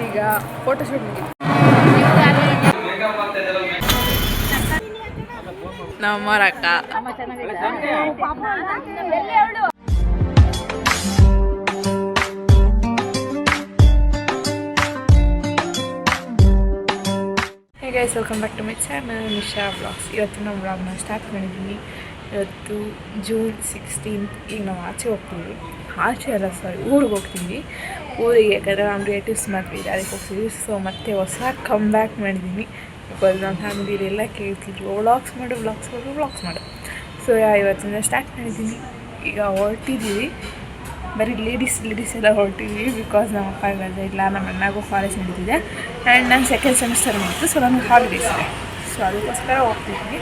ಈಗ ಫೋಟೋಶೂಟ್ ಮುಗಿತು. ನಮ್ಮರ ಅಕ್ಕ hey guys, welcome back to my channel Nisha vlogs. ಇವತ್ತು ನಾವು ವ್ಲಾಗ್ನ ಸ್ಟಾರ್ಟ್ ಮಾಡಿದ್ದೀವಿ. ಇವತ್ತು ಜೂನ್ 16. ಈಗ ನಾವು ಆಚೆ ಹೋಗ್ತೀವಿ. ಆಚೆ ಅಲ್ಲ, ಊರಿಗೆ ಹೋಗ್ತೀವಿ. ಊರಿಗೆ ಯಾಕಂದರೆ ನಮ್ಮ ರಿಲೇಟಿವ್ಸ್ ಮದುವೆ ಇದೆ, ಅದಕ್ಕೆ ಹೋಗ್ತೀವಿ. ಸೊ ಮತ್ತೆ ಹೊಸ ಕಮ್ ಬ್ಯಾಕ್ ಮಾಡಿದ್ದೀನಿ. ಬಿಕಾಸ್ ನಮ್ಮ ಫ್ಯಾಮಿಲಿಯೆಲ್ಲ ಕೇಳ್ತಿದ್ರು ವ್ಲಾಗ್ಸ್ ಮಾಡು. ಸೊ ಇವತ್ತಿಂದ ಸ್ಟಾರ್ಟ್ ಮಾಡಿದ್ದೀನಿ. ಈಗ ಹೊರಟಿದ್ದೀವಿ. ಬರೀ ಲೇಡೀಸ್ ಎಲ್ಲ ಹೊರಟಿದ್ದೀವಿ. ಬಿಕಾಸ್ ನಮ್ಮ ಅಪ್ಪ ರಜೆ ಇಲ್ಲ, ನಮ್ಮ ಅಣ್ಣಗೂ ಕಾಲೇಜ್ ನಡೀತಿದೆ. ಆ್ಯಂಡ್ ನಾನು ಸೆಕೆಂಡ್ ಸೆಮಿಸ್ಟರ್ ಮುಗಿತು. ಸೊ ನನಗೆ ಹಾಲಿಡೇಸ್ ಇದೆ. ಸೊ ಅದಕ್ಕೋಸ್ಕರ ಹೋಗ್ತಿದ್ದೀನಿ.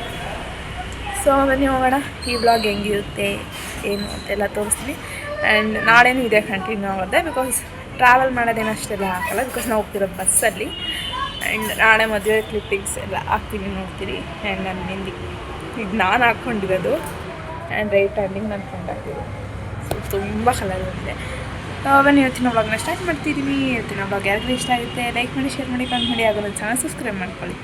ಸೊ ಬನ್ನಿ ಹೋಗೋಣ. ಈ ಬ್ಲಾಗ್ ಹೆಂಗಿರುತ್ತೆ ಏನು ಅಂತೆಲ್ಲ ತೋರಿಸ್ತೀನಿ. ಆ್ಯಂಡ್ ನಾಳೆನೂ ಇದೆ ಕಂಟಿನ್ಯೂ ಆಗುತ್ತೆ. ಬಿಕಾಸ್ ಟ್ರಾವೆಲ್ ಮಾಡೋದೇನು ಅಷ್ಟೆಲ್ಲ ಹಾಕಲ್ಲ, ಬಿಕಾಸ್ ನಾವು ಹೋಗ್ತಿರೋ ಬಸ್ಸಲ್ಲಿ. ಆ್ಯಂಡ್ ನಾಳೆ ಮದುವೆ ಕ್ಲಿಪ್ಪಿಂಗ್ಸ್ ಎಲ್ಲ ಹಾಕ್ತೀನಿ, ನೋಡ್ತೀರಿ. ಆ್ಯಂಡ್ ನನ್ನ ಮೆಹಂದಿ ಈಗ ನಾನು ಹಾಕ್ಕೊಂಡಿರೋದು. ಆ್ಯಂಡ್ ರೈಟ್ ಹ್ಯಾಂಡಿಂಗ್ ನಾನು ಕೊಂಡಾಗ್ತಿರೋದು. ಸೊ ತುಂಬ ಕಲರ್ ಬಂದಿದೆ. ಬನ್ನಿ ಇವತ್ತಿನ ಬ್ಲಾಗ್ನ ಸ್ಟಾರ್ಟ್ ಮಾಡ್ತಿದ್ದೀನಿ. ಇವತ್ತಿನ ಬ್ಲಾಗ್ ಯಾರಿಗೂ ಇಷ್ಟ ಆಗುತ್ತೆ ಲೈಕ್ ಮಾಡಿ, ಶೇರ್ ಮಾಡಿ, ಕಮೆಂಟ್ ಮಾಡಿ, ಅದನ್ನು ಚಾನಲ್ ಸಬ್ಸ್ಕ್ರೈಬ್ ಮಾಡ್ಕೊಳ್ಳಿ.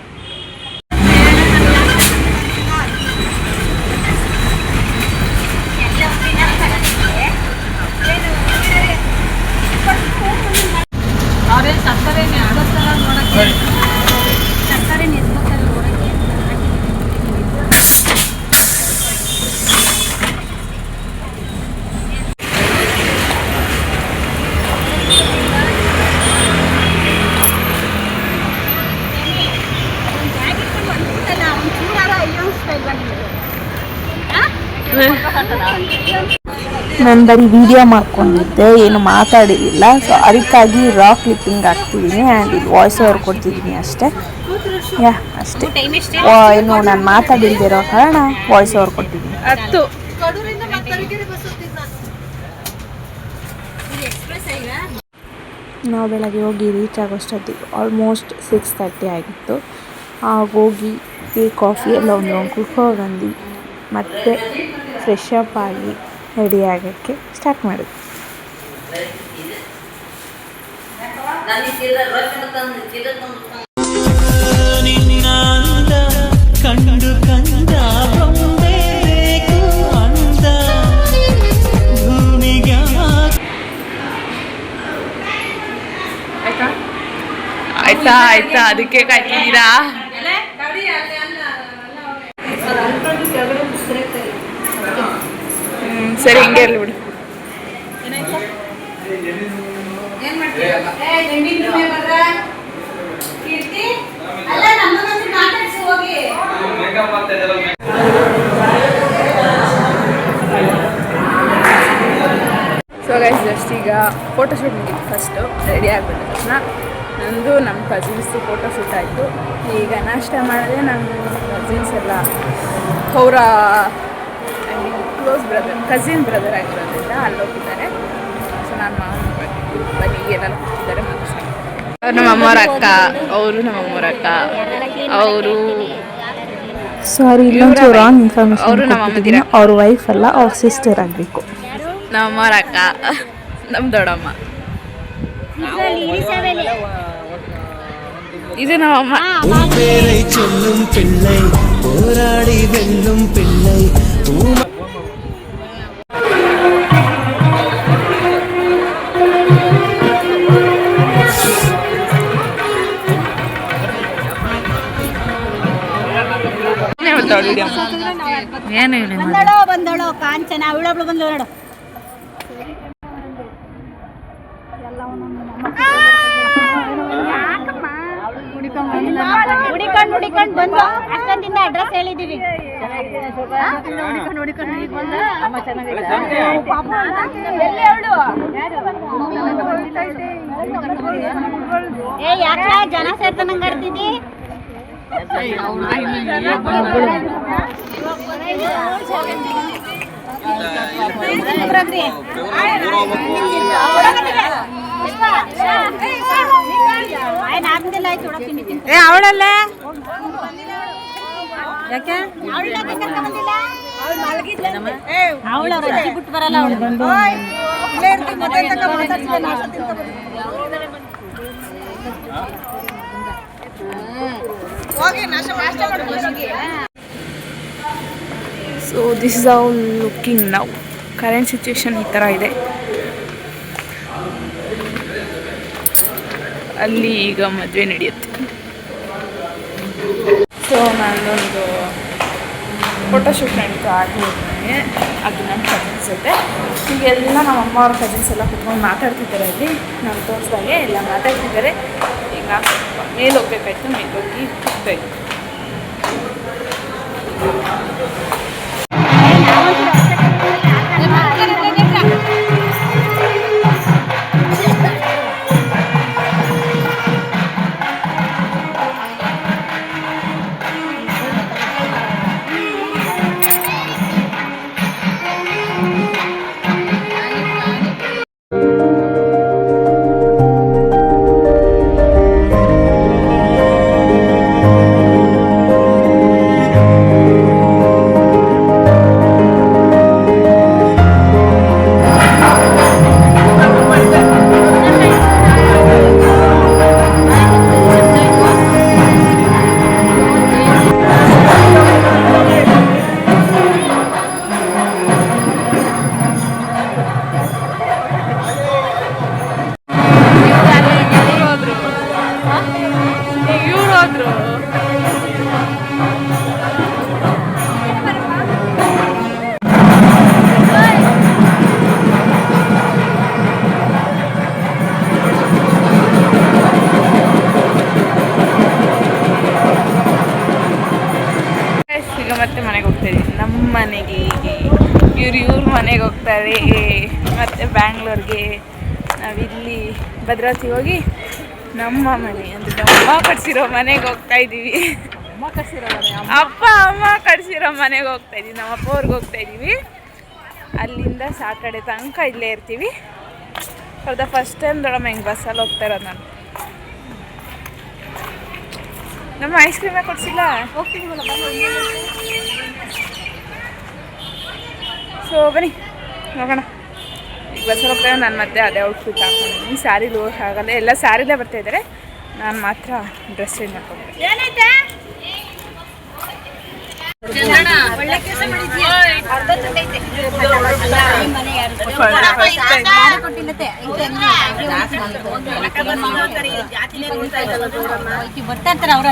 ನಾನು ಬರೀ ವಿಡಿಯೋ ಮಾಡ್ಕೊಂಡಿದ್ದೆ, ಏನು ಮಾತಾಡಿರಲಿಲ್ಲ. ಸೊ ಅದಕ್ಕಾಗಿ ರಾ ಕ್ಲಿಪ್ಪಿಂಗ್ ಹಾಕ್ತಿದ್ದೀನಿ. ಆ್ಯಂಡ್ ಇಲ್ಲಿ ವಾಯ್ಸ್ ಓವರ್ ಕೊಡ್ತಿದ್ದೀನಿ ಅಷ್ಟೇ. ಅಷ್ಟೇ. ಏನು ನಾನು ಮಾತಾಡಿಲ್ದಿರೋ ಕಾರಣ ವಾಯ್ಸ್ ಓವರ್ ಕೊಡ್ತಿದ್ದೀನಿ. ನಾವು ಬೆಳಗ್ಗೆ ಹೋಗಿ ರೀಚ್ ಆಗೋಷ್ಟೊತ್ತಿಗೆ ಆಲ್ಮೋಸ್ಟ್ 6:30 ಆಗಿತ್ತು. ಹೋಗಿ ಟೀ ಕಾಫಿ ಎಲ್ಲ ಒಂದು ಕುಡ್ಕೊಂಡು ಮತ್ತೆ ಫ್ರೆಶ್ ಅಪ್ ಆಗಿ ರೆಡಿ ಆಗೋಕ್ಕೆ ಸ್ಟಾರ್ಟ್ ಮಾಡಿದ್ವಿ. ಆಯ್ತಾ ಅದಕ್ಕೆ ಕಾಯ್ತಿದ್ದೀರಾ? ಸರಿ, ಹಿಂಗೆ ಇರಲಿ ಬಿಡಿ. ಸೊ ಗೈಸ್, ಜಸ್ಟ್ ಈಗ ಫೋಟೋಶೂಟ್ ಮುಗಿತು. ಫಸ್ಟು ರೆಡಿ ಆಗಿಬಿಟ್ಟ ತಕ್ಷಣ ನಂದು ನಮ್ಮ ಕಸಿನ್ಸ್ದು ಫೋಟೋಶೂಟ್ ಆಯಿತು. ಈಗ ನಾಷ್ಟ ಮಾಡಿದ್ರೆ ನಮ್ಮ ಕಸಿನ್ಸ್ ಎಲ್ಲ ಅವರ ಕ್ಲೋಸ್ ಕಸಿನ್ ಬ್ರದರ್ ಆಗಿರೋದ್ರಿಂದ ಅಲ್ಲಿ ಹೋಗಿದ್ದಾರೆ. ಸೊ ನಾನು ಬನ್ನಿ ಎಲ್ಲ ಹೋಗ್ತಿದ್ದಾರೆ. ಅವ್ರು ನಮ್ಮ ಅಮ್ಮವ್ರ ಅಕ್ಕ, ಅವರು ನಮ್ಮ ಅಮ್ಮವ್ರ ಅಕ್ಕ, ಅವರು ಸಾರಿ ಇಲ್ಲೊಂದು ರಾಂಗ್ ಇನ್ಫಾರ್ಮೇಶನ್ ಕೊಟ್ಟಿದ್ದೀನಿ. ಅವ್ರ ವೈಫ್ ಅಲ್ಲ, ಅವ್ರ ಸಿಸ್ಟರ್ ಆಗಬೇಕು. ನಮ್ಮ ಅಮ್ಮವ್ರ ಅಕ್ಕ, ನಮ್ಮ ದೊಡ್ಡಮ್ಮ, இது நம்ம பேரை சொல்லும் பிள்ளை போராடி வெல்லும் பிள்ளை. ಬಂದಳು ಕಾಂಚನ ಅವಳೊಬ್ಳು ಬಂದು ನೋಡು. ಹುಡಿಕೊಂಡು ಬಂದು ಅಷ್ಟೊಂದಿಂದ ಅಡ್ರೆಸ್ ಹೇಳಿದೀವಿ. ಯಾಕ ಜನ ಸೇರ್ತಾನಂಗ ಆಡ್ತಿದ್ದಿ? ಅವಳಲ್ಲ ಯಾಕೆ ಅವಳ ರಜೆ ಬಿಟ್ಟು ಬರಲ್ಲ. ಅವಳು ಬಂದು so this is how looking now. Current situation ಈ ಥರ ಇದೆ. ಅಲ್ಲಿ ಈಗ ಮದುವೆ ನಡೆಯುತ್ತೆ. ಸೊ ನಾನೊಂದು ಫೋಟೋಶೂಟ್ ನಡೀತು ಆಗಿದ್ಮೇಲೆ ಅದು ನಮ್ಮ ಕಸಿನ್ಸ್ ಜೊತೆ. ಈಗೆಲ್ಲ ನಮ್ಮ ಅಮ್ಮ ಅವ್ರ ಕಸಿನ್ಸ್ ಎಲ್ಲ ಕುತ್ಕೊಂಡು ಮಾತಾಡ್ತಿದ್ದಾರೆ. ಅಲ್ಲಿ ನಾನು ತೋರಿಸ್ದಾಗೆ ಎಲ್ಲ ಮಾತಾಡ್ತಿದ್ದಾರೆ. ಈಗ ಸ್ವಲ್ಪ ಮೇಲೆ ಹೋಗ್ಬೇಕಾಯ್ತು, ಮೇಲೆ ಹೋಗಿ ಹೋಗ್ಬೇಕು. ಈಗ ಮತ್ತೆ ಮನೆಗೆ ಹೋಗ್ತಾಯಿದ್ದೀವಿ, ನಮ್ಮ ಮನೆಗೆ. ಇವ್ರ ಮನೆಗೆ ಹೋಗ್ತಾರೆ, ಮತ್ತು ಬ್ಯಾಂಗ್ಳೂರ್ಗೆ. ನಾವಿಲ್ಲಿ ಭದ್ರಾವತಿ ಹೋಗಿ ನಮ್ಮ ಮನೆ ಅಂದರೆ ಅಮ್ಮ ಕಟ್ಸಿರೋ ಮನೆಗೆ ಹೋಗ್ತಾ ಇದ್ದೀವಿ. ಅಪ್ಪ ಅಮ್ಮ ಕಟ್ಸಿರೋ ಮನೆಗೆ ಹೋಗ್ತಾ ಇದ್ದೀವಿ. ನಮ್ಮ ಅಪ್ಪ ಅವ್ರಿಗೆ ಹೋಗ್ತಾ ಇದ್ದೀವಿ. ಅಲ್ಲಿಂದ ಸಾಟರ್ಡೆ ತನಕ ಇಲ್ಲೇ ಇರ್ತೀವಿ. ಫಾರ್ ದ ಫಸ್ಟ್ ಟೈಮ್ ದೊಡ್ಡಮ್ಮ ಹೆಂಗೆ ಬಸ್ಸಲ್ಲಿ ಹೋಗ್ತಾ ಇರೋದು ನಾನು. ನಮ್ಮ ಐಸ್ ಕ್ರೀಮೇ ಕೊಡಿಸಿಲ್ಲ. ಸೊ ಬನ್ನಿ ಹೋಗೋಣ. ಈಗ ಬಸ್ಸಲ್ಲಿ ಹೋಗ್ತಾರೆ. ನಾನು ಮತ್ತೆ ಅದೇ ಔಟ್ಫಿಟ್ ಹಾಕೊಂಡಿದ್ದೀನಿ. ಸ್ಯಾರಿಲಿ ಹೋಗೋಕ್ಕಾಗಲ್ಲ, ಎಲ್ಲ ಸ್ಯಾರಿಲೇ ಬರ್ತಾಯಿದ್ದಾರೆ. ನಾನು ಮಾತ್ರ ಡ್ರೆಸ್ ಚೇಂಜ್ ಮಾಡ್ಕೊಂಡೆ. ಬರ್ತಾರೆ ಅವ್ರ